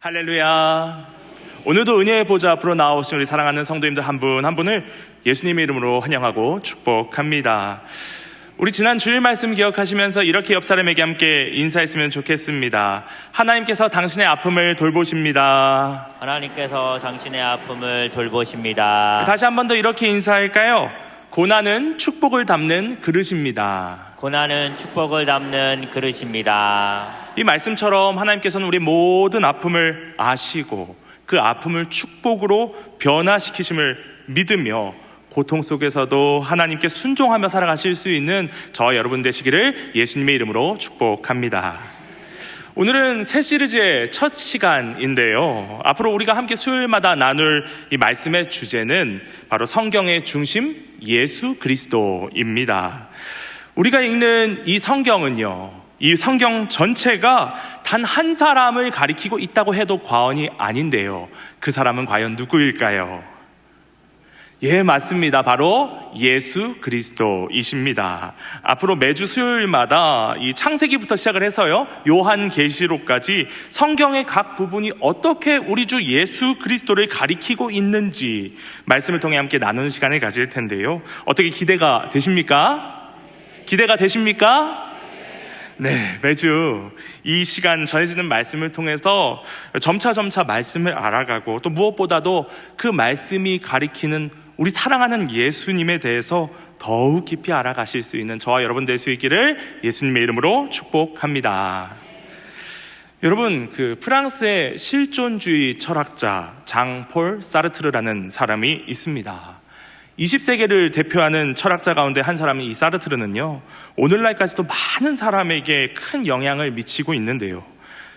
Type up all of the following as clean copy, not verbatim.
할렐루야. 오늘도 은혜의 보좌 앞으로 나오신 우리 사랑하는 성도님들 한 분 한 분을 예수님의 이름으로 환영하고 축복합니다. 우리 지난 주일 말씀 기억하시면서 이렇게 옆 사람에게 함께 인사했으면 좋겠습니다. 하나님께서 당신의 아픔을 돌보십니다. 하나님께서 당신의 아픔을 돌보십니다. 다시 한 번 더 이렇게 인사할까요? 고난은 축복을 담는 그릇입니다. 고난은 축복을 담는 그릇입니다. 이 말씀처럼 하나님께서는 우리 모든 아픔을 아시고 그 아픔을 축복으로 변화시키심을 믿으며 고통 속에서도 하나님께 순종하며 살아가실 수 있는 저와 여러분 되시기를 예수님의 이름으로 축복합니다. 오늘은 새 시리즈의 첫 시간인데요. 앞으로 우리가 함께 수요일마다 나눌 이 말씀의 주제는 바로 성경의 중심 예수 그리스도입니다. 우리가 읽는 이 성경은요, 이 성경 전체가 단 한 사람을 가리키고 있다고 해도 과언이 아닌데요. 그 사람은 과연 누구일까요? 예, 맞습니다. 바로 예수 그리스도이십니다. 앞으로 매주 수요일마다 이 창세기부터 시작을 해서요, 요한계시록까지 성경의 각 부분이 어떻게 우리 주 예수 그리스도를 가리키고 있는지 말씀을 통해 함께 나누는 시간을 가질 텐데요. 어떻게 기대가 되십니까? 기대가 되십니까? 네, 매주 이 시간 전해지는 말씀을 통해서 점차 말씀을 알아가고 또 무엇보다도 그 말씀이 가리키는 우리 사랑하는 예수님에 대해서 더욱 깊이 알아가실 수 있는 저와 여러분 될 수 있기를 예수님의 이름으로 축복합니다. 여러분, 그 프랑스의 실존주의 철학자 장폴 사르트르라는 사람이 있습니다. 20세기를 대표하는 철학자 가운데 한 사람인 이 사르트르는요, 오늘날까지도 많은 사람에게 큰 영향을 미치고 있는데요.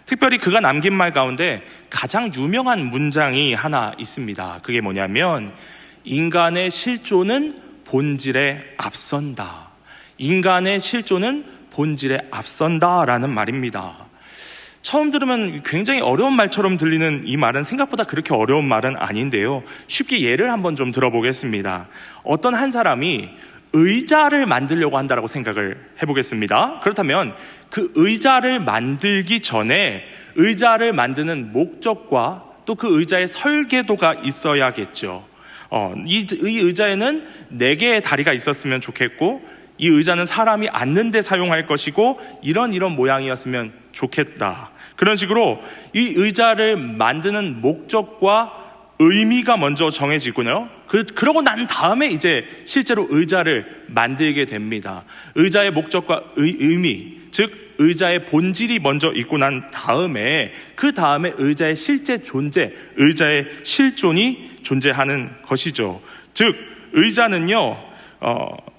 특별히 그가 남긴 말 가운데 가장 유명한 문장이 하나 있습니다. 그게 뭐냐면 인간의 실존은 본질에 앞선다. 인간의 실존은 본질에 앞선다라는 말입니다. 처음 들으면 굉장히 어려운 말처럼 들리는 이 말은 생각보다 그렇게 어려운 말은 아닌데요. 쉽게 예를 한번 좀 들어보겠습니다. 어떤 한 사람이 의자를 만들려고 한다라고 생각을 해보겠습니다. 그렇다면 그 의자를 만들기 전에 의자를 만드는 목적과 또 그 의자의 설계도가 있어야겠죠. 이 의자에는 4개의 다리가 있었으면 좋겠고, 이 의자는 사람이 앉는 데 사용할 것이고, 이런 모양이었으면 좋겠다. 그런 식으로 이 의자를 만드는 목적과 의미가 먼저 정해지고요. 그러고 난 다음에 이제 실제로 의자를 만들게 됩니다. 의자의 목적과 의미, 즉 의자의 본질이 먼저 있고 난 다음에 그 다음에 의자의 실제 존재, 의자의 실존이 존재하는 것이죠. 즉 의자는요,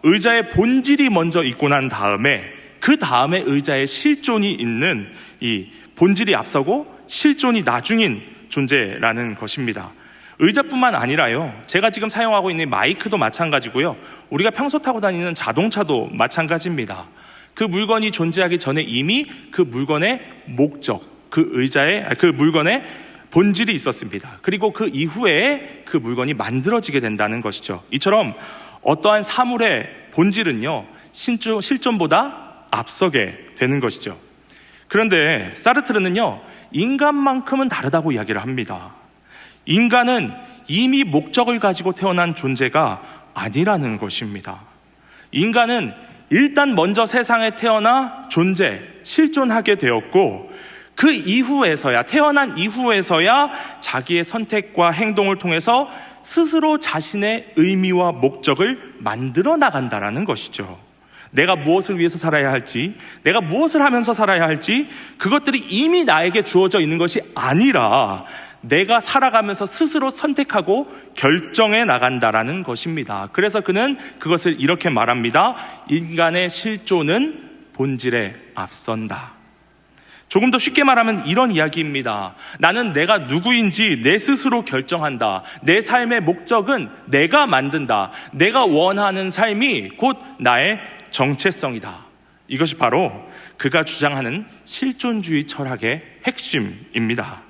의자의 본질이 먼저 있고 난 다음에 그 다음에 의자의 실존이 있는 이 본질이 앞서고 실존이 나중인 존재라는 것입니다. 의자뿐만 아니라요, 제가 지금 사용하고 있는 마이크도 마찬가지고요, 우리가 평소 타고 다니는 자동차도 마찬가지입니다. 그 물건이 존재하기 전에 이미 그 물건의 목적, 그 물건의 본질이 있었습니다. 그리고 그 이후에 그 물건이 만들어지게 된다는 것이죠. 이처럼 어떠한 사물의 본질은요, 실존보다 앞서게 되는 것이죠. 그런데 사르트르는요, 인간만큼은 다르다고 이야기를 합니다. 인간은 이미 목적을 가지고 태어난 존재가 아니라는 것입니다. 인간은 일단 먼저 세상에 태어나 실존하게 되었고, 그 이후에서야, 태어난 이후에서야 자기의 선택과 행동을 통해서 스스로 자신의 의미와 목적을 만들어 나간다라는 것이죠. 내가 무엇을 위해서 살아야 할지, 내가 무엇을 하면서 살아야 할지, 그것들이 이미 나에게 주어져 있는 것이 아니라 내가 살아가면서 스스로 선택하고 결정해 나간다라는 것입니다. 그래서 그는 그것을 이렇게 말합니다. 인간의 실존은 본질에 앞선다. 조금 더 쉽게 말하면 이런 이야기입니다. 나는 내가 누구인지 내 스스로 결정한다. 내 삶의 목적은 내가 만든다. 내가 원하는 삶이 곧 나의 정체성이다. 이것이 바로 그가 주장하는 실존주의 철학의 핵심입니다.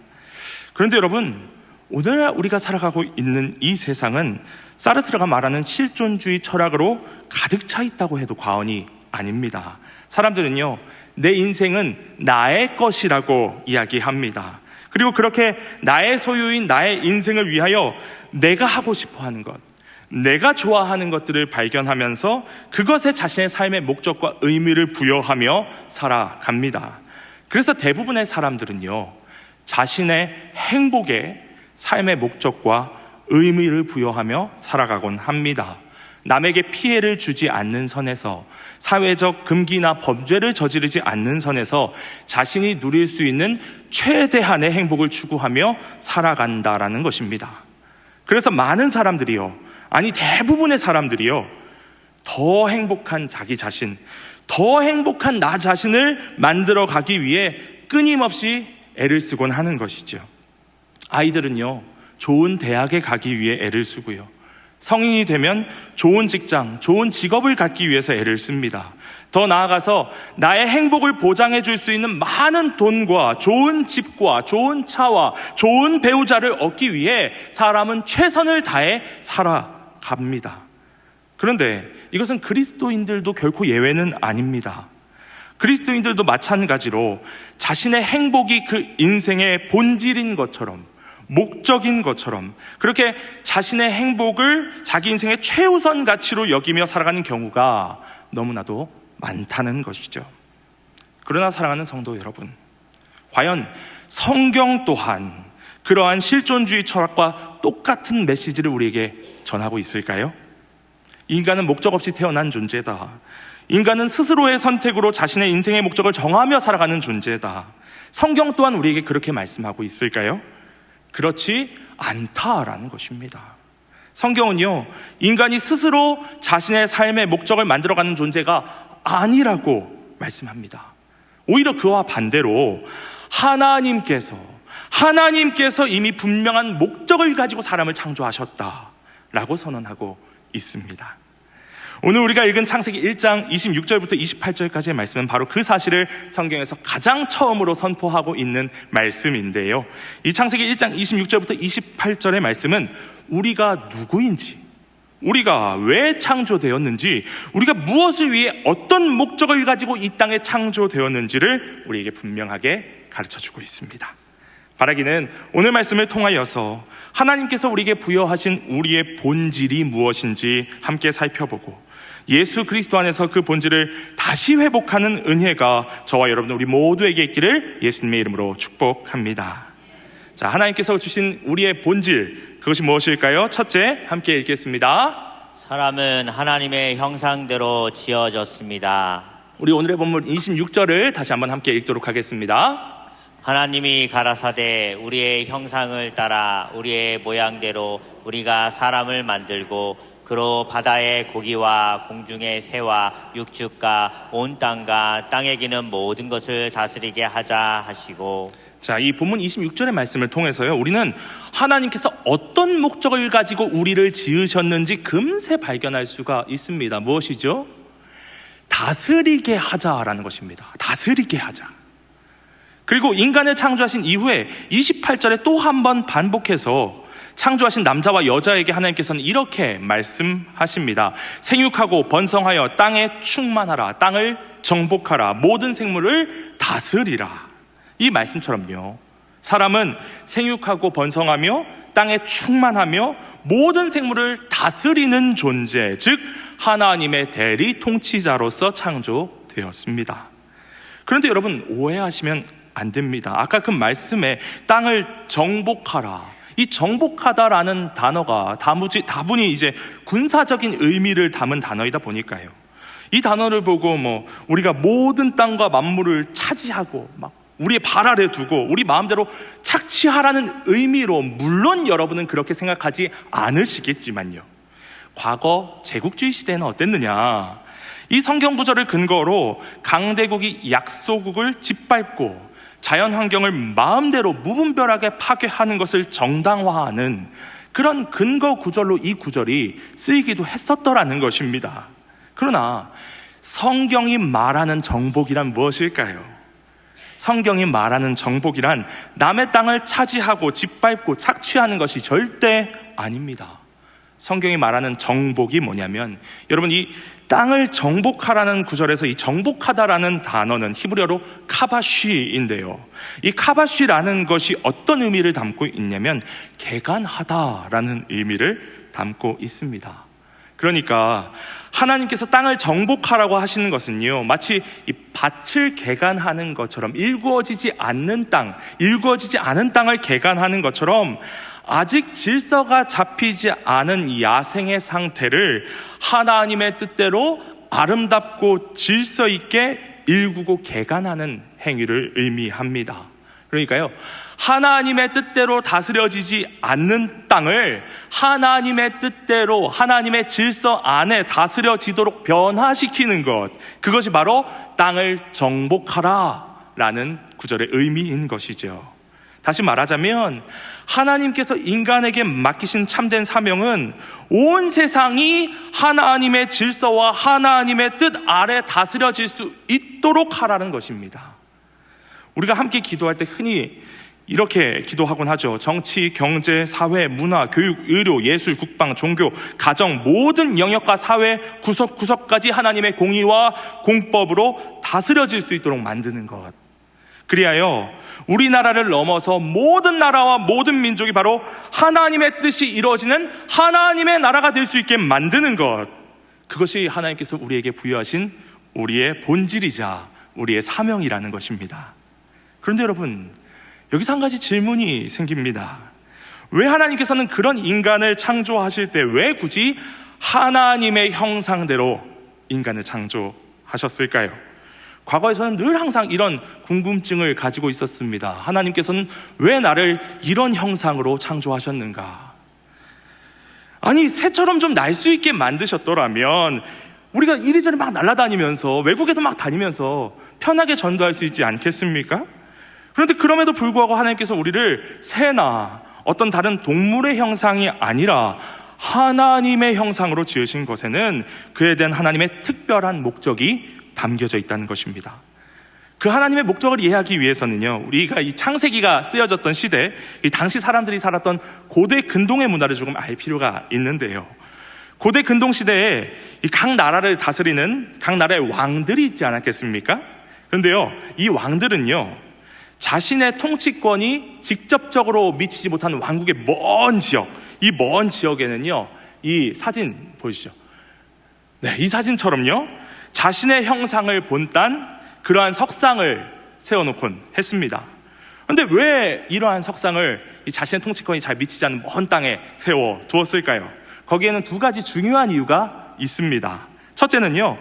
그런데 여러분, 오늘 우리가 살아가고 있는 이 세상은 사르트르가 말하는 실존주의 철학으로 가득 차 있다고 해도 과언이 아닙니다. 사람들은요, 내 인생은 나의 것이라고 이야기합니다. 그리고 그렇게 나의 소유인 나의 인생을 위하여 내가 하고 싶어 하는 것, 내가 좋아하는 것들을 발견하면서 그것에 자신의 삶의 목적과 의미를 부여하며 살아갑니다. 그래서 대부분의 사람들은요, 자신의 행복에 삶의 목적과 의미를 부여하며 살아가곤 합니다. 남에게 피해를 주지 않는 선에서, 사회적 금기나 범죄를 저지르지 않는 선에서 자신이 누릴 수 있는 최대한의 행복을 추구하며 살아간다라는 것입니다. 그래서 많은 사람들이요, 아니 대부분의 사람들이요, 더 행복한 자기 자신, 더 행복한 나 자신을 만들어 가기 위해 끊임없이 애를 쓰곤 하는 것이죠. 아이들은요, 좋은 대학에 가기 위해 애를 쓰고요, 성인이 되면 좋은 직장, 좋은 직업을 갖기 위해서 애를 씁니다. 더 나아가서 나의 행복을 보장해 줄 수 있는 많은 돈과 좋은 집과 좋은 차와 좋은 배우자를 얻기 위해 사람은 최선을 다해 살아갑니다. 그런데 이것은 그리스도인들도 결코 예외는 아닙니다. 그리스도인들도 마찬가지로 자신의 행복이 그 인생의 본질인 것처럼, 목적인 것처럼 그렇게 자신의 행복을 자기 인생의 최우선 가치로 여기며 살아가는 경우가 너무나도 많다는 것이죠. 그러나 사랑하는 성도 여러분, 과연 성경 또한 그러한 실존주의 철학과 똑같은 메시지를 우리에게 전하고 있을까요? 인간은 목적 없이 태어난 존재다. 인간은 스스로의 선택으로 자신의 인생의 목적을 정하며 살아가는 존재다. 성경 또한 우리에게 그렇게 말씀하고 있을까요? 그렇지 않다라는 것입니다. 성경은요, 인간이 스스로 자신의 삶의 목적을 만들어가는 존재가 아니라고 말씀합니다. 오히려 그와 반대로 하나님께서 이미 분명한 목적을 가지고 사람을 창조하셨다라고 선언하고 있습니다. 오늘 우리가 읽은 창세기 1장 26절부터 28절까지의 말씀은 바로 그 사실을 성경에서 가장 처음으로 선포하고 있는 말씀인데요, 이 창세기 1장 26절부터 28절의 말씀은 우리가 누구인지, 우리가 왜 창조되었는지, 우리가 무엇을 위해 어떤 목적을 가지고 이 땅에 창조되었는지를 우리에게 분명하게 가르쳐주고 있습니다. 바라기는 오늘 말씀을 통하여서 하나님께서 우리에게 부여하신 우리의 본질이 무엇인지 함께 살펴보고, 예수 그리스도 안에서 그 본질을 다시 회복하는 은혜가 저와 여러분 우리 모두에게 있기를 예수님의 이름으로 축복합니다. 자, 하나님께서 주신 우리의 본질, 그것이 무엇일까요? 첫째, 함께 읽겠습니다. 사람은 하나님의 형상대로 지어졌습니다. 우리 오늘의 본문 26절을 다시 한번 함께 읽도록 하겠습니다. 하나님이 가라사대 우리의 형상을 따라 우리의 모양대로 우리가 사람을 만들고 그로 바다의 고기와 공중의 새와 육축과 온 땅과 땅에 기는 모든 것을 다스리게 하자 하시고. 자, 이 본문 26절의 말씀을 통해서요, 우리는 하나님께서 어떤 목적을 가지고 우리를 지으셨는지 금세 발견할 수가 있습니다. 무엇이죠? 다스리게 하자라는 것입니다. 다스리게 하자. 그리고 인간을 창조하신 이후에 28절에 또 한 번 반복해서 창조하신 남자와 여자에게 하나님께서는 이렇게 말씀하십니다. 생육하고 번성하여 땅에 충만하라, 땅을 정복하라, 모든 생물을 다스리라. 이 말씀처럼요, 사람은 생육하고 번성하며 땅에 충만하며 모든 생물을 다스리는 존재, 즉 하나님의 대리 통치자로서 창조되었습니다. 그런데 여러분, 오해하시면 안 됩니다. 아까 그 말씀에 땅을 정복하라, 이 정복하다라는 단어가 다분히 이제 군사적인 의미를 담은 단어이다 보니까요, 이 단어를 보고 우리가 모든 땅과 만물을 차지하고 막 우리의 발 아래 두고 우리 마음대로 착취하라는 의미로 물론 여러분은 그렇게 생각하지 않으시겠지만요, 과거 제국주의 시대는 어땠느냐, 이 성경 구절을 근거로 강대국이 약소국을 짓밟고 자연환경을 마음대로 무분별하게 파괴하는 것을 정당화하는 그런 근거 구절로 이 구절이 쓰이기도 했었더라는 것입니다. 그러나 성경이 말하는 정복이란 무엇일까요? 성경이 말하는 정복이란 남의 땅을 차지하고 짓밟고 착취하는 것이 절대 아닙니다. 성경이 말하는 정복이 뭐냐면, 여러분, 이 땅을 정복하라는 구절에서 이 정복하다라는 단어는 히브리어로 카바쉬인데요. 이 카바쉬라는 것이 어떤 의미를 담고 있냐면 개간하다라는 의미를 담고 있습니다. 그러니까 하나님께서 땅을 정복하라고 하시는 것은요, 마치 이 밭을 개간하는 것처럼 일구어지지 않는 땅을 개간하는 것처럼 아직 질서가 잡히지 않은 야생의 상태를 하나님의 뜻대로 아름답고 질서 있게 일구고 개간하는 행위를 의미합니다. 그러니까요, 하나님의 뜻대로 다스려지지 않는 땅을 하나님의 뜻대로 하나님의 질서 안에 다스려지도록 변화시키는 것, 그것이 바로 땅을 정복하라 라는 구절의 의미인 것이죠. 다시 말하자면 하나님께서 인간에게 맡기신 참된 사명은 온 세상이 하나님의 질서와 하나님의 뜻 아래 다스려질 수 있도록 하라는 것입니다. 우리가 함께 기도할 때 흔히 이렇게 기도하곤 하죠. 정치, 경제, 사회, 문화, 교육, 의료, 예술, 국방, 종교, 가정 모든 영역과 사회 구석구석까지 하나님의 공의와 공법으로 다스려질 수 있도록 만드는 것. 그리하여 우리나라를 넘어서 모든 나라와 모든 민족이 바로 하나님의 뜻이 이루어지는 하나님의 나라가 될 수 있게 만드는 것, 그것이 하나님께서 우리에게 부여하신 우리의 본질이자 우리의 사명이라는 것입니다. 그런데 여러분, 여기서 한 가지 질문이 생깁니다. 왜 하나님께서는 그런 인간을 창조하실 때 왜 굳이 하나님의 형상대로 인간을 창조하셨을까요? 과거에서는 늘 항상 이런 궁금증을 가지고 있었습니다. 하나님께서는 왜 나를 이런 형상으로 창조하셨는가? 아니, 새처럼 좀 날 수 있게 만드셨더라면 우리가 이리저리 막 날아다니면서 외국에도 막 다니면서 편하게 전도할 수 있지 않겠습니까? 그런데 그럼에도 불구하고 하나님께서 우리를 새나 어떤 다른 동물의 형상이 아니라 하나님의 형상으로 지으신 것에는 그에 대한 하나님의 특별한 목적이 담겨져 있다는 것입니다. 그 하나님의 목적을 이해하기 위해서는요, 우리가 이 창세기가 쓰여졌던 시대, 이 당시 사람들이 살았던 고대 근동의 문화를 조금 알 필요가 있는데요. 고대 근동 시대에 이 각 나라를 다스리는 각 나라의 왕들이 있지 않았겠습니까? 그런데요, 이 왕들은요, 자신의 통치권이 직접적으로 미치지 못한 왕국의 먼 지역, 이 먼 지역에는요, 이 사진 보이시죠? 네, 이 사진처럼요, 자신의 형상을 본딴 그러한 석상을 세워놓곤 했습니다. 그런데 왜 이러한 석상을 이 자신의 통치권이 잘 미치지 않는 먼 땅에 세워 두었을까요? 거기에는 두 가지 중요한 이유가 있습니다. 첫째는요,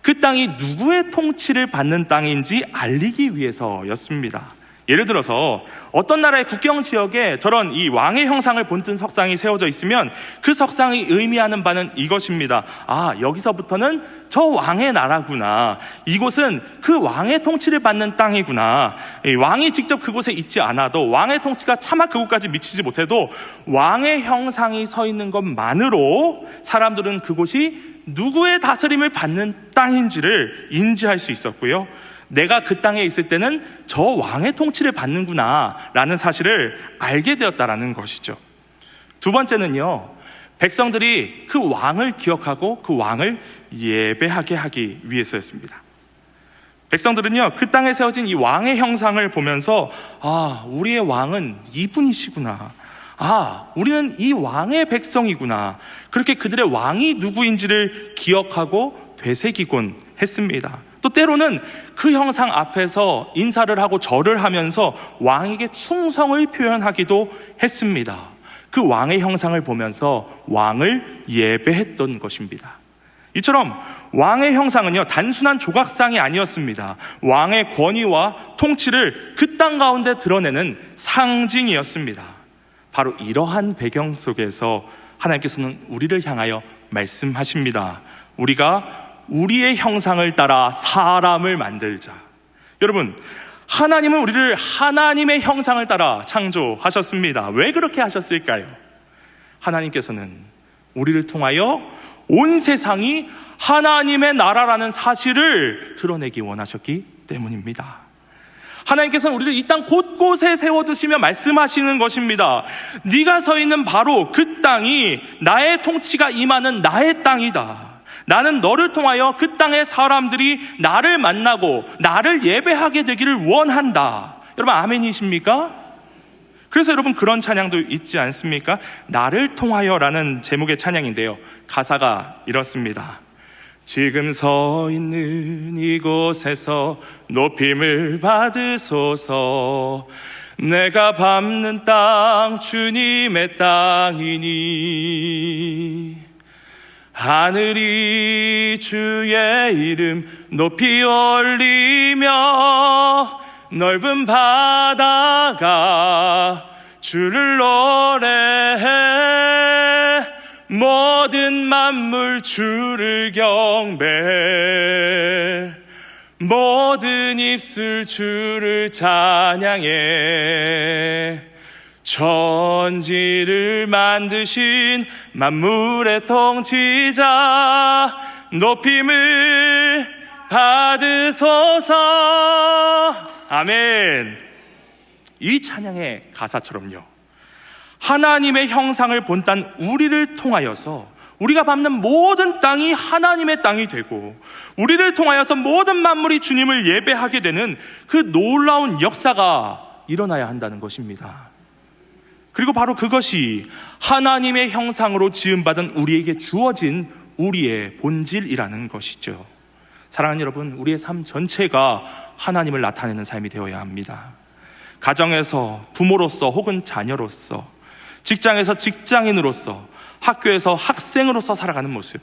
그 땅이 누구의 통치를 받는 땅인지 알리기 위해서였습니다. 예를 들어서 어떤 나라의 국경 지역에 저런 이 왕의 형상을 본뜬 석상이 세워져 있으면 그 석상이 의미하는 바는 이것입니다. 아, 여기서부터는 저 왕의 나라구나. 이곳은 그 왕의 통치를 받는 땅이구나. 왕이 직접 그곳에 있지 않아도, 왕의 통치가 차마 그곳까지 미치지 못해도 왕의 형상이 서 있는 것만으로 사람들은 그곳이 누구의 다스림을 받는 땅인지를 인지할 수 있었고요, 내가 그 땅에 있을 때는 저 왕의 통치를 받는구나 라는 사실을 알게 되었다라는 것이죠. 두 번째는요, 백성들이 그 왕을 기억하고 그 왕을 예배하게 하기 위해서였습니다. 백성들은요, 그 땅에 세워진 이 왕의 형상을 보면서 아, 우리의 왕은 이분이시구나, 아, 우리는 이 왕의 백성이구나, 그렇게 그들의 왕이 누구인지를 기억하고 되새기곤 했습니다. 또 때로는 그 형상 앞에서 인사를 하고 절을 하면서 왕에게 충성을 표현하기도 했습니다. 그 왕의 형상을 보면서 왕을 예배했던 것입니다. 이처럼 왕의 형상은요, 단순한 조각상이 아니었습니다. 왕의 권위와 통치를 그 땅 가운데 드러내는 상징이었습니다. 바로 이러한 배경 속에서 하나님께서는 우리를 향하여 말씀하십니다. 우리가 우리의 형상을 따라 사람을 만들자. 여러분, 하나님은 우리를 하나님의 형상을 따라 창조하셨습니다. 왜 그렇게 하셨을까요? 하나님께서는 우리를 통하여 온 세상이 하나님의 나라라는 사실을 드러내기 원하셨기 때문입니다. 하나님께서는 우리를 이 땅 곳곳에 세워두시며 말씀하시는 것입니다. 네가 서 있는 바로 그 땅이 나의 통치가 임하는 나의 땅이다. 나는 너를 통하여 그 땅의 사람들이 나를 만나고 나를 예배하게 되기를 원한다. 여러분 아멘이십니까? 그래서 여러분 그런 찬양도 있지 않습니까? 나를 통하여라는 제목의 찬양인데요, 가사가 이렇습니다. 지금 서 있는 이곳에서 높임을 받으소서. 내가 밟는 땅 주님의 땅이니 하늘이 주의 이름 높이 올리며 넓은 바다가 주를 노래해 모든 만물 주를 경배 모든 입술 주를 찬양해 천지를 만드신 만물의 통치자 높임을 받으소서. 아멘. 이 찬양의 가사처럼요, 하나님의 형상을 본딴 우리를 통하여서 우리가 밟는 모든 땅이 하나님의 땅이 되고 우리를 통하여서 모든 만물이 주님을 예배하게 되는 그 놀라운 역사가 일어나야 한다는 것입니다. 그리고 바로 그것이 하나님의 형상으로 지음받은 우리에게 주어진 우리의 본질이라는 것이죠. 사랑하는 여러분, 우리의 삶 전체가 하나님을 나타내는 삶이 되어야 합니다. 가정에서 부모로서 혹은 자녀로서, 직장에서 직장인으로서, 학교에서 학생으로서 살아가는 모습,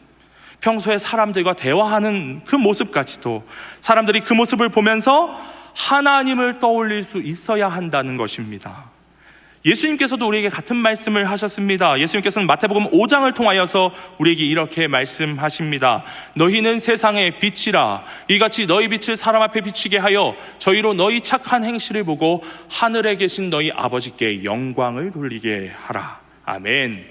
평소에 사람들과 대화하는 그 모습까지도 사람들이 그 모습을 보면서 하나님을 떠올릴 수 있어야 한다는 것입니다. 예수님께서도 우리에게 같은 말씀을 하셨습니다. 예수님께서는 마태복음 5장을 통하여서 우리에게 이렇게 말씀하십니다. 너희는 세상의 빛이라. 이같이 너희 빛을 사람 앞에 비추게 하여 저희로 너희 착한 행실을 보고 하늘에 계신 너희 아버지께 영광을 돌리게 하라. 아멘.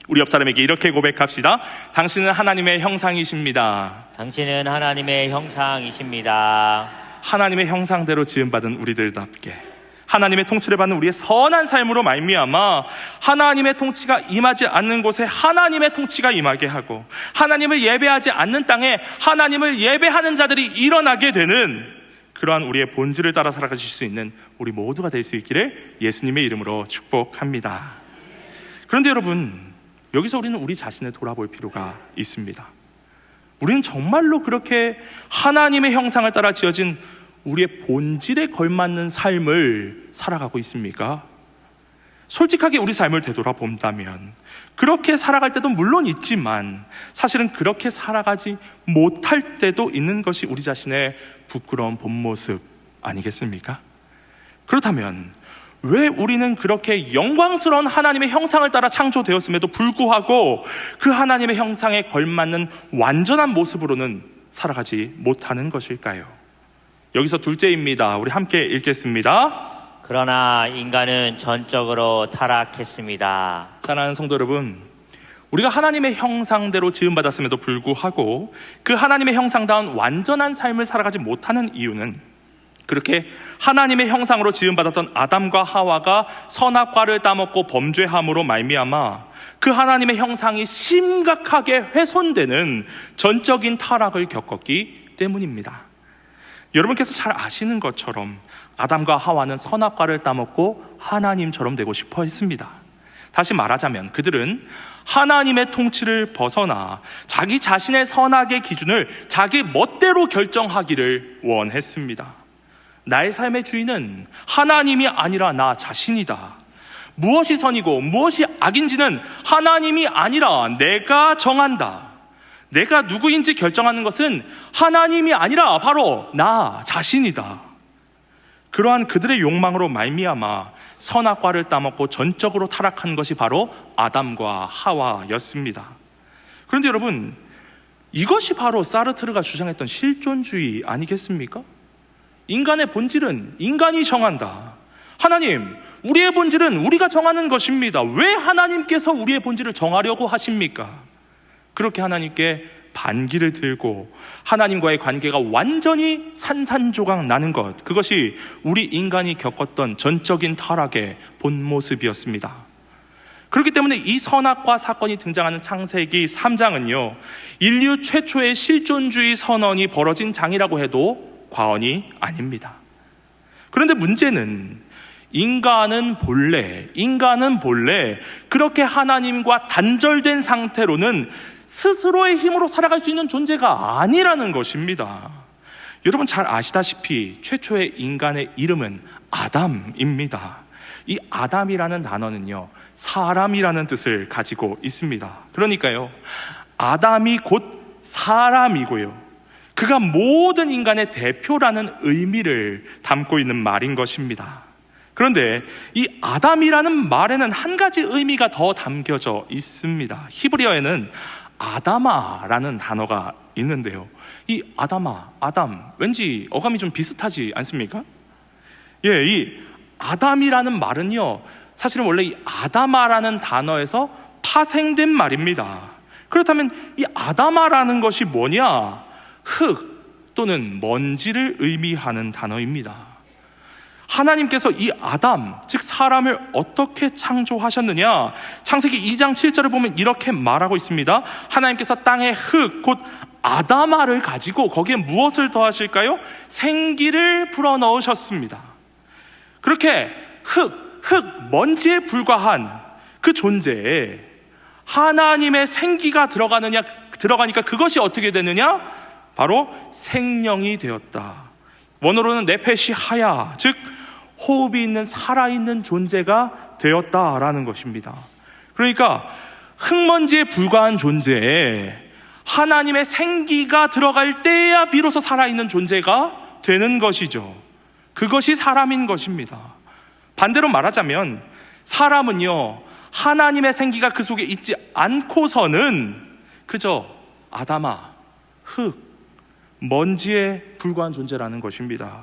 우리 옆 사람에게 이렇게 고백합시다. 당신은 하나님의 형상이십니다. 당신은 하나님의 형상이십니다. 하나님의 형상대로 지음받은 우리들답게 하나님의 통치를 받는 우리의 선한 삶으로 말미암아 하나님의 통치가 임하지 않는 곳에 하나님의 통치가 임하게 하고, 하나님을 예배하지 않는 땅에 하나님을 예배하는 자들이 일어나게 되는 그러한 우리의 본질을 따라 살아가실 수 있는 우리 모두가 될 수 있기를 예수님의 이름으로 축복합니다. 그런데 여러분, 여기서 우리는 우리 자신을 돌아볼 필요가 있습니다. 우리는 정말로 그렇게 하나님의 형상을 따라 지어진 우리의 본질에 걸맞는 삶을 살아가고 있습니까? 솔직하게 우리 삶을 되돌아본다면 그렇게 살아갈 때도 물론 있지만 사실은 그렇게 살아가지 못할 때도 있는 것이 우리 자신의 부끄러운 본 모습 아니겠습니까? 그렇다면 왜 우리는 그렇게 영광스러운 하나님의 형상을 따라 창조되었음에도 불구하고 그 하나님의 형상에 걸맞는 완전한 모습으로는 살아가지 못하는 것일까요? 여기서 둘째입니다. 우리 함께 읽겠습니다. 그러나 인간은 전적으로 타락했습니다. 사랑하는 성도 여러분, 우리가 하나님의 형상대로 지음받았음에도 불구하고 그 하나님의 형상다운 완전한 삶을 살아가지 못하는 이유는 그렇게 하나님의 형상으로 지음받았던 아담과 하와가 선악과를 따먹고 범죄함으로 말미암아 그 하나님의 형상이 심각하게 훼손되는 전적인 타락을 겪었기 때문입니다. 여러분께서 잘 아시는 것처럼 아담과 하와는 선악과를 따먹고 하나님처럼 되고 싶어 했습니다. 다시 말하자면 그들은 하나님의 통치를 벗어나 자기 자신의 선악의 기준을 자기 멋대로 결정하기를 원했습니다. 나의 삶의 주인은 하나님이 아니라 나 자신이다. 무엇이 선이고 무엇이 악인지는 하나님이 아니라 내가 정한다. 내가 누구인지 결정하는 것은 하나님이 아니라 바로 나 자신이다. 그러한 그들의 욕망으로 말미암아 선악과를 따먹고 전적으로 타락한 것이 바로 아담과 하와였습니다. 그런데 여러분, 이것이 바로 사르트르가 주장했던 실존주의 아니겠습니까? 인간의 본질은 인간이 정한다. 하나님, 우리의 본질은 우리가 정하는 것입니다. 왜 하나님께서 우리의 본질을 정하려고 하십니까? 그렇게 하나님께 반기를 들고 하나님과의 관계가 완전히 산산조각 나는 것, 그것이 우리 인간이 겪었던 전적인 타락의 본 모습이었습니다. 그렇기 때문에 이 선악과 사건이 등장하는 창세기 3장은요, 인류 최초의 실존주의 선언이 벌어진 장이라고 해도 과언이 아닙니다. 그런데 문제는 인간은 본래 그렇게 하나님과 단절된 상태로는 스스로의 힘으로 살아갈 수 있는 존재가 아니라는 것입니다. 여러분 잘 아시다시피 최초의 인간의 이름은 아담입니다. 이 아담이라는 단어는요, 사람이라는 뜻을 가지고 있습니다. 그러니까요, 아담이 곧 사람이고요, 그가 모든 인간의 대표라는 의미를 담고 있는 말인 것입니다. 그런데 이 아담이라는 말에는 한 가지 의미가 더 담겨져 있습니다. 히브리어에는 아다마라는 단어가 있는데요, 이 아다마, 아담, 왠지 어감이 좀 비슷하지 않습니까? 예, 이 아담이라는 말은요, 사실은 원래 이 아다마라는 단어에서 파생된 말입니다. 그렇다면 이 아다마라는 것이 뭐냐? 흙 또는 먼지를 의미하는 단어입니다. 하나님께서 이 아담, 즉 사람을 어떻게 창조하셨느냐? 창세기 2장 7절을 보면 이렇게 말하고 있습니다. 하나님께서 땅의 흙, 곧 아다마를 가지고 거기에 무엇을 더하실까요? 생기를 불어넣으셨습니다. 그렇게 먼지에 불과한 그 존재에 하나님의 생기가 들어가니까 그것이 어떻게 되느냐? 바로 생명이 되었다. 원어로는 네페시 하야, 즉 호흡이 있는 살아있는 존재가 되었다라는 것입니다. 그러니까 흙먼지에 불과한 존재에 하나님의 생기가 들어갈 때야 비로소 살아있는 존재가 되는 것이죠. 그것이 사람인 것입니다. 반대로 말하자면 사람은요, 하나님의 생기가 그 속에 있지 않고서는 그저 아담아, 흙, 먼지에 불과한 존재라는 것입니다.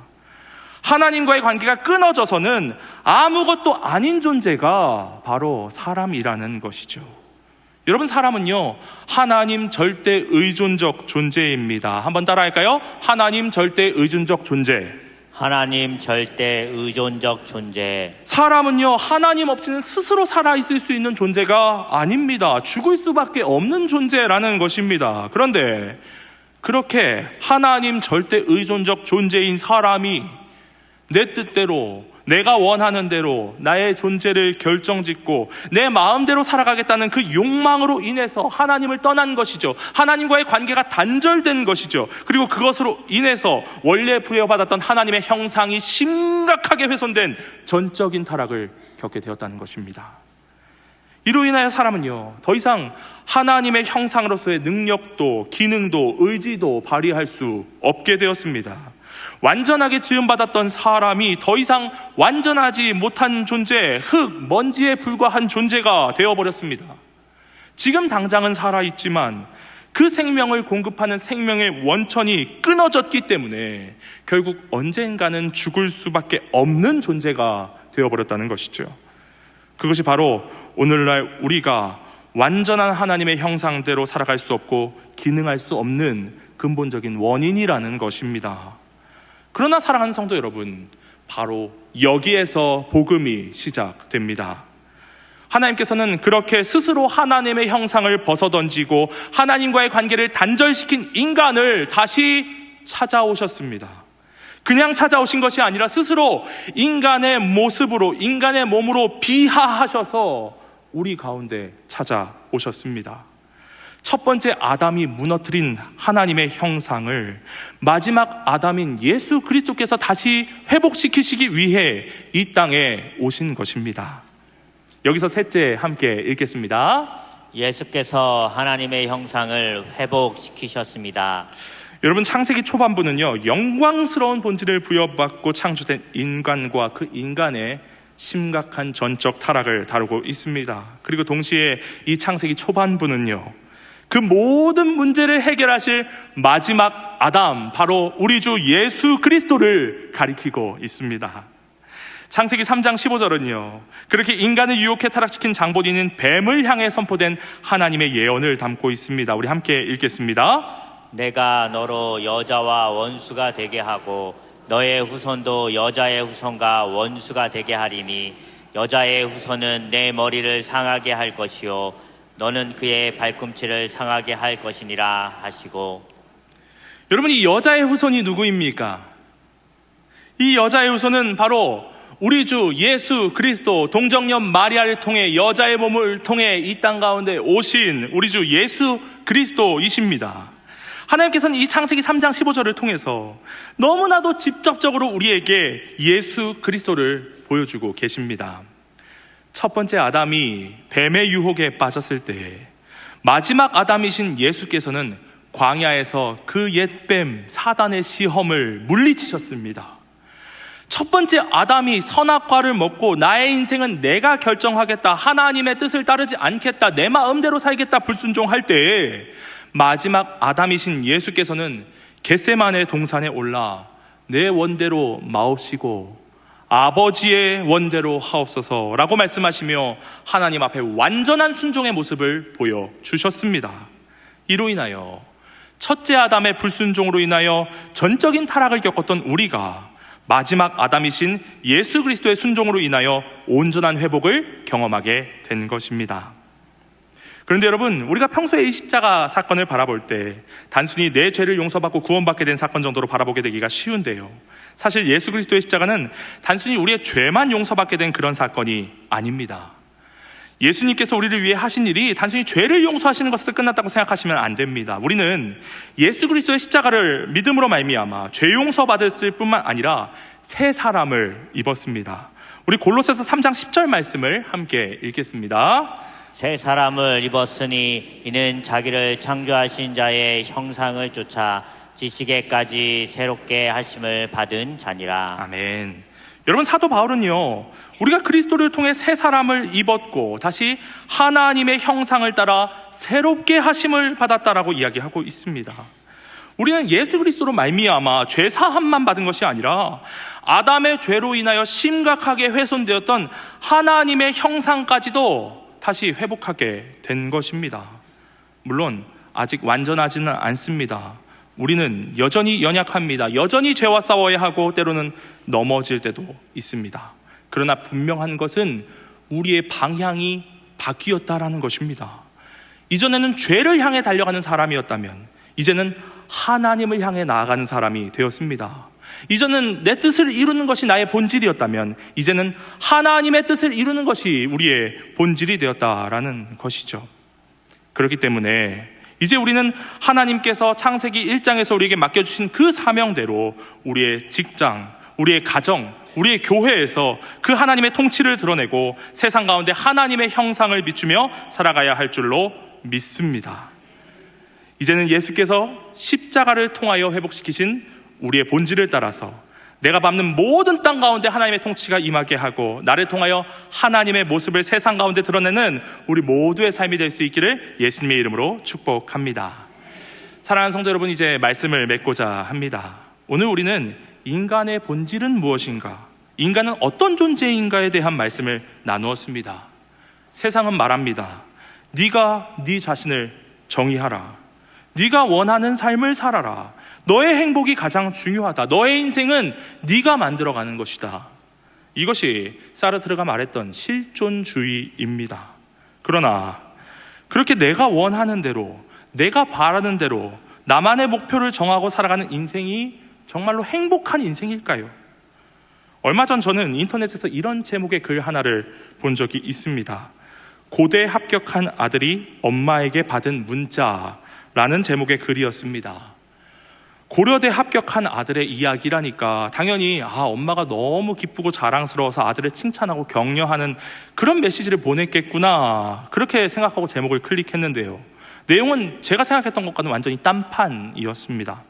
하나님과의 관계가 끊어져서는 아무것도 아닌 존재가 바로 사람이라는 것이죠. 여러분, 사람은요, 하나님 절대 의존적 존재입니다. 한번 따라할까요? 하나님 절대 의존적 존재. 하나님 절대 의존적 존재. 사람은요, 하나님 없이는 스스로 살아있을 수 있는 존재가 아닙니다. 죽을 수밖에 없는 존재라는 것입니다. 그런데 그렇게 하나님 절대 의존적 존재인 사람이 내 뜻대로, 내가 원하는 대로 나의 존재를 결정짓고 내 마음대로 살아가겠다는 그 욕망으로 인해서 하나님을 떠난 것이죠. 하나님과의 관계가 단절된 것이죠. 그리고 그것으로 인해서 원래 부여받았던 하나님의 형상이 심각하게 훼손된 전적인 타락을 겪게 되었다는 것입니다. 이로 인하여 사람은요, 더 이상 하나님의 형상으로서의 능력도 기능도 의지도 발휘할 수 없게 되었습니다. 완전하게 지음받았던 사람이 더 이상 완전하지 못한 존재, 흙, 먼지에 불과한 존재가 되어버렸습니다. 지금 당장은 살아있지만 그 생명을 공급하는 생명의 원천이 끊어졌기 때문에 결국 언젠가는 죽을 수밖에 없는 존재가 되어버렸다는 것이죠. 그것이 바로 오늘날 우리가 완전한 하나님의 형상대로 살아갈 수 없고 기능할 수 없는 근본적인 원인이라는 것입니다. 그러나 사랑하는 성도 여러분, 바로 여기에서 복음이 시작됩니다. 하나님께서는 그렇게 스스로 하나님의 형상을 벗어던지고 하나님과의 관계를 단절시킨 인간을 다시 찾아오셨습니다. 그냥 찾아오신 것이 아니라 스스로 인간의 모습으로, 인간의 몸으로 비하하셔서 우리 가운데 찾아오셨습니다. 첫 번째 아담이 무너뜨린 하나님의 형상을 마지막 아담인 예수 그리스도께서 다시 회복시키시기 위해 이 땅에 오신 것입니다. 여기서 셋째 함께 읽겠습니다. 예수께서 하나님의 형상을 회복시키셨습니다. 여러분, 창세기 초반부는요, 영광스러운 본질을 부여받고 창조된 인간과 그 인간의 심각한 전적 타락을 다루고 있습니다. 그리고 동시에 이 창세기 초반부는요, 그 모든 문제를 해결하실 마지막 아담, 바로 우리 주 예수 그리스도를 가리키고 있습니다. 창세기 3장 15절은요, 그렇게 인간을 유혹해 타락시킨 장본인인 뱀을 향해 선포된 하나님의 예언을 담고 있습니다. 우리 함께 읽겠습니다. 내가 너로 여자와 원수가 되게 하고 너의 후손도 여자의 후손과 원수가 되게 하리니 여자의 후손은 내 머리를 상하게 할 것이요 너는 그의 발꿈치를 상하게 할 것이니라 하시고. 여러분, 이 여자의 후손이 누구입니까? 이 여자의 후손은 바로 우리 주 예수 그리스도, 동정녀 마리아를 통해 여자의 몸을 통해 이 땅 가운데 오신 우리 주 예수 그리스도이십니다. 하나님께서는 이 창세기 3장 15절을 통해서 너무나도 직접적으로 우리에게 예수 그리스도를 보여주고 계십니다. 첫 번째 아담이 뱀의 유혹에 빠졌을 때 마지막 아담이신 예수께서는 광야에서 그 옛뱀 사단의 시험을 물리치셨습니다. 첫 번째 아담이 선악과를 먹고 나의 인생은 내가 결정하겠다, 하나님의 뜻을 따르지 않겠다, 내 마음대로 살겠다 불순종할 때 마지막 아담이신 예수께서는 겟세마네 동산에 올라 내 원대로 마옵시고 아버지의 원대로 하옵소서라고 말씀하시며 하나님 앞에 완전한 순종의 모습을 보여주셨습니다. 이로 인하여 첫째 아담의 불순종으로 인하여 전적인 타락을 겪었던 우리가 마지막 아담이신 예수 그리스도의 순종으로 인하여 온전한 회복을 경험하게 된 것입니다. 그런데 여러분, 우리가 평소에 이 십자가 사건을 바라볼 때 단순히 내 죄를 용서받고 구원받게 된 사건 정도로 바라보게 되기가 쉬운데요, 사실 예수 그리스도의 십자가는 단순히 우리의 죄만 용서받게 된 그런 사건이 아닙니다. 예수님께서 우리를 위해 하신 일이 단순히 죄를 용서하시는 것으로 끝났다고 생각하시면 안 됩니다. 우리는 예수 그리스도의 십자가를 믿음으로 말미암아 죄 용서받았을 뿐만 아니라 새 사람을 입었습니다. 우리 골로새서 3장 10절 말씀을 함께 읽겠습니다. 새 사람을 입었으니 이는 자기를 창조하신 자의 형상을 쫓아 지시게까지 새롭게 하심을 받은 자니라. 아멘. 여러분, 사도 바울은요, 우리가 그리스도를 통해 새 사람을 입었고 다시 하나님의 형상을 따라 새롭게 하심을 받았다라고 이야기하고 있습니다. 우리는 예수 그리스도로 말미암아 죄 사함만 받은 것이 아니라 아담의 죄로 인하여 심각하게 훼손되었던 하나님의 형상까지도 다시 회복하게 된 것입니다. 물론 아직 완전하지는 않습니다. 우리는 여전히 연약합니다. 여전히 죄와 싸워야 하고 때로는 넘어질 때도 있습니다. 그러나 분명한 것은 우리의 방향이 바뀌었다라는 것입니다. 이전에는 죄를 향해 달려가는 사람이었다면 이제는 하나님을 향해 나아가는 사람이 되었습니다. 이전은 내 뜻을 이루는 것이 나의 본질이었다면 이제는 하나님의 뜻을 이루는 것이 우리의 본질이 되었다라는 것이죠. 그렇기 때문에 이제 우리는 하나님께서 창세기 1장에서 우리에게 맡겨주신 그 사명대로 우리의 직장, 우리의 가정, 우리의 교회에서 그 하나님의 통치를 드러내고 세상 가운데 하나님의 형상을 비추며 살아가야 할 줄로 믿습니다. 이제는 예수께서 십자가를 통하여 회복시키신 우리의 본질을 따라서 내가 밟는 모든 땅 가운데 하나님의 통치가 임하게 하고 나를 통하여 하나님의 모습을 세상 가운데 드러내는 우리 모두의 삶이 될 수 있기를 예수님의 이름으로 축복합니다. 사랑하는 성도 여러분, 이제 말씀을 맺고자 합니다. 오늘 우리는 인간의 본질은 무엇인가, 인간은 어떤 존재인가에 대한 말씀을 나누었습니다. 세상은 말합니다. 네가 네 자신을 정의하라. 네가 원하는 삶을 살아라. 너의 행복이 가장 중요하다. 너의 인생은 네가 만들어가는 것이다. 이것이 사르트르가 말했던 실존주의입니다. 그러나 그렇게 내가 원하는 대로, 내가 바라는 대로 나만의 목표를 정하고 살아가는 인생이 정말로 행복한 인생일까요? 얼마 전 저는 인터넷에서 이런 제목의 글 하나를 본 적이 있습니다. 고대 합격한 아들이 엄마에게 받은 문자라는 제목의 글이었습니다. 고려대 합격한 아들의 이야기라니까 당연히 엄마가 너무 기쁘고 자랑스러워서 아들을 칭찬하고 격려하는 그런 메시지를 보냈겠구나, 그렇게 생각하고 제목을 클릭했는데요, 내용은 제가 생각했던 것과는 완전히 딴판이었습니다.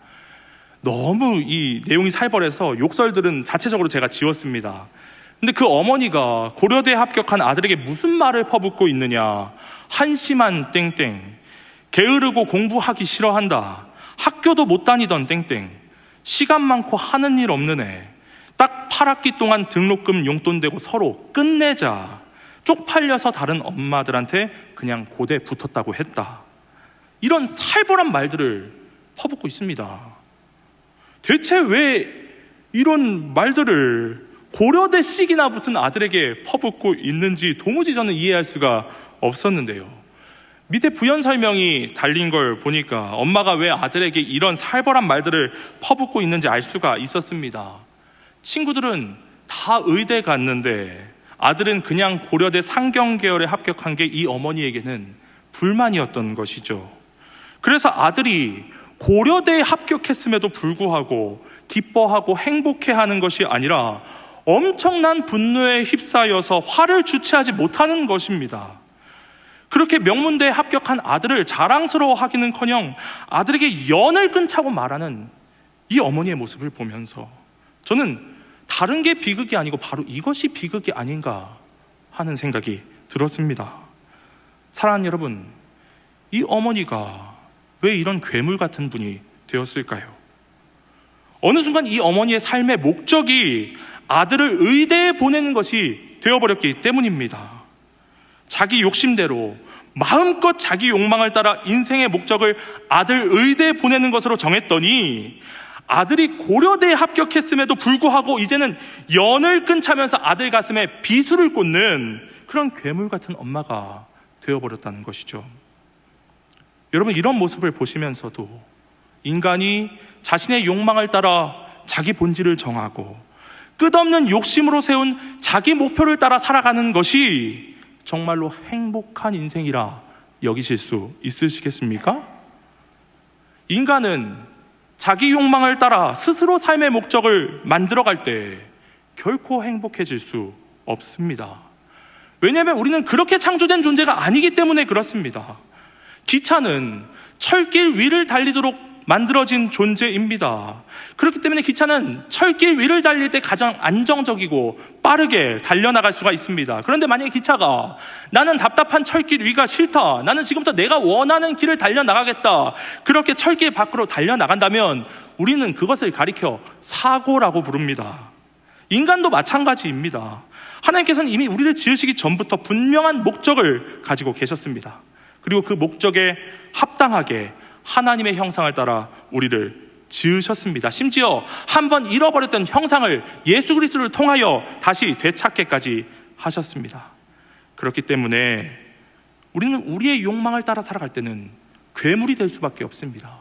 너무 이 내용이 살벌해서 욕설들은 자체적으로 제가 지웠습니다. 근데 그 어머니가 고려대 합격한 아들에게 무슨 말을 퍼붓고 있느냐, 한심한 땡땡, 게으르고 공부하기 싫어한다, 학교도 못 다니던 땡땡, 시간 많고 하는 일 없는 애, 딱 8학기 동안 등록금 용돈 되고 서로 끝내자, 쪽팔려서 다른 엄마들한테 그냥 고대 붙었다고 했다, 이런 살벌한 말들을 퍼붓고 있습니다. 대체 왜 이런 말들을 고려대씩이나 붙은 아들에게 퍼붓고 있는지 도무지 저는 이해할 수가 없었는데요. 밑에 부연 설명이 달린 걸 보니까 엄마가 왜 아들에게 이런 살벌한 말들을 퍼붓고 있는지 알 수가 있었습니다. 친구들은 다 의대 갔는데 아들은 그냥 고려대 상경계열에 합격한 게 이 어머니에게는 불만이었던 것이죠. 그래서 아들이 고려대에 합격했음에도 불구하고 기뻐하고 행복해하는 것이 아니라 엄청난 분노에 휩싸여서 화를 주체하지 못하는 것입니다. 그렇게 명문대에 합격한 아들을 자랑스러워하기는커녕 아들에게 연을 끊자고 말하는 이 어머니의 모습을 보면서 저는 다른 게 비극이 아니고 바로 이것이 비극이 아닌가 하는 생각이 들었습니다. 사랑하는 여러분, 이 어머니가 왜 이런 괴물 같은 분이 되었을까요? 어느 순간 이 어머니의 삶의 목적이 아들을 의대에 보내는 것이 되어버렸기 때문입니다. 자기 욕심대로 마음껏 자기 욕망을 따라 인생의 목적을 아들 의대에 보내는 것으로 정했더니 아들이 고려대에 합격했음에도 불구하고 이제는 연을 끊자면서 아들 가슴에 비수를 꽂는 그런 괴물 같은 엄마가 되어버렸다는 것이죠. 여러분, 이런 모습을 보시면서도 인간이 자신의 욕망을 따라 자기 본질을 정하고 끝없는 욕심으로 세운 자기 목표를 따라 살아가는 것이 정말로 행복한 인생이라 여기실 수 있으시겠습니까? 인간은 자기 욕망을 따라 스스로 삶의 목적을 만들어갈 때 결코 행복해질 수 없습니다. 왜냐하면 우리는 그렇게 창조된 존재가 아니기 때문에 그렇습니다. 기차는 철길 위를 달리도록 만들어진 존재입니다. 그렇기 때문에 기차는 철길 위를 달릴 때 가장 안정적이고 빠르게 달려나갈 수가 있습니다. 그런데 만약에 기차가 나는 답답한 철길 위가 싫다, 나는 지금부터 내가 원하는 길을 달려나가겠다, 그렇게 철길 밖으로 달려나간다면 우리는 그것을 가리켜 사고라고 부릅니다. 인간도 마찬가지입니다. 하나님께서는 이미 우리를 지으시기 전부터 분명한 목적을 가지고 계셨습니다. 그리고 그 목적에 합당하게 하나님의 형상을 따라 우리를 지으셨습니다. 심지어 한번 잃어버렸던 형상을 예수 그리스도를 통하여 다시 되찾게까지 하셨습니다. 그렇기 때문에 우리는 우리의 욕망을 따라 살아갈 때는 괴물이 될 수밖에 없습니다.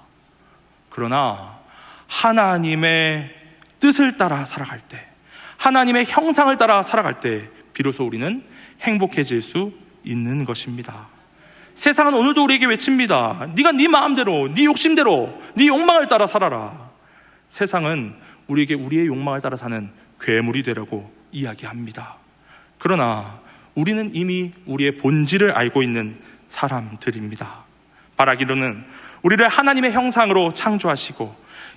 그러나 하나님의 뜻을 따라 살아갈 때, 하나님의 형상을 따라 살아갈 때 비로소 우리는 행복해질 수 있는 것입니다. 세상은 오늘도 우리에게 외칩니다. 네가 네 마음대로, 네 욕심대로, 네 욕망을 따라 살아라. 세상은 우리에게 우리의 욕망을 따라 사는 괴물이 되라고 이야기합니다. 그러나 우리는 이미 우리의 본질을 알고 있는 사람들입니다. 바라기로는 우리를 하나님의 형상으로 창조하시고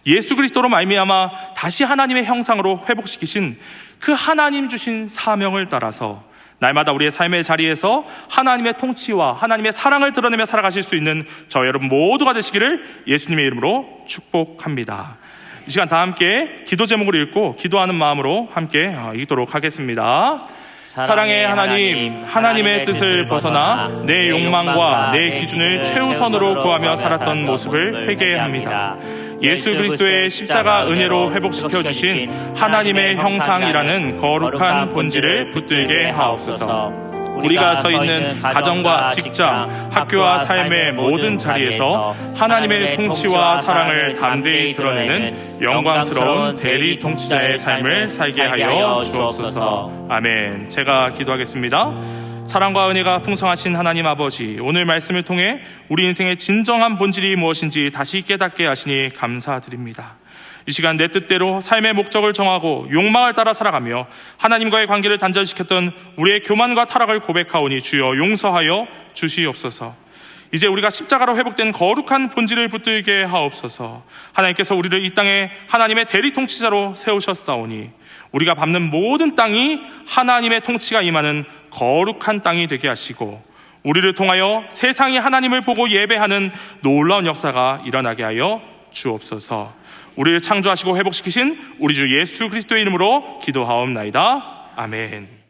예수 그리스도로 말미암아 다시 하나님의 형상으로 회복시키신 그 하나님 주신 사명을 따라서 날마다 우리의 삶의 자리에서 하나님의 통치와 하나님의 사랑을 드러내며 살아가실 수 있는 저 여러분 모두가 되시기를 예수님의 이름으로 축복합니다. 이 시간 다 함께 기도 제목을 읽고 기도하는 마음으로 함께 읽도록 하겠습니다. 사랑의 하나님, 하나님의 뜻을 벗어나 내 욕망과 내 기준을 최우선으로 구하며 살았던 모습을 회개합니다. 예수 그리스도의 십자가 은혜로 회복시켜 주신 하나님의 형상이라는 거룩한 본질을 붙들게 하옵소서. 우리가 서 있는 가정과 직장, 학교와 삶의 모든 자리에서 하나님의 통치와 사랑을 담대히 드러내는 영광스러운 대리 통치자의 삶을 살게 하여 주옵소서. 아멘. 제가 기도하겠습니다. 사랑과 은혜가 풍성하신 하나님 아버지, 오늘 말씀을 통해 우리 인생의 진정한 본질이 무엇인지 다시 깨닫게 하시니 감사드립니다. 이 시간 내 뜻대로 삶의 목적을 정하고 욕망을 따라 살아가며 하나님과의 관계를 단절시켰던 우리의 교만과 타락을 고백하오니 주여 용서하여 주시옵소서. 이제 우리가 십자가로 회복된 거룩한 본질을 붙들게 하옵소서. 하나님께서 우리를 이 땅에 하나님의 대리 통치자로 세우셨사오니 우리가 밟는 모든 땅이 하나님의 통치가 임하는 거룩한 땅이 되게 하시고 우리를 통하여 세상이 하나님을 보고 예배하는 놀라운 역사가 일어나게 하여 주옵소서. 우리를 창조하시고 회복시키신 우리 주 예수 그리스도의 이름으로 기도하옵나이다. 아멘.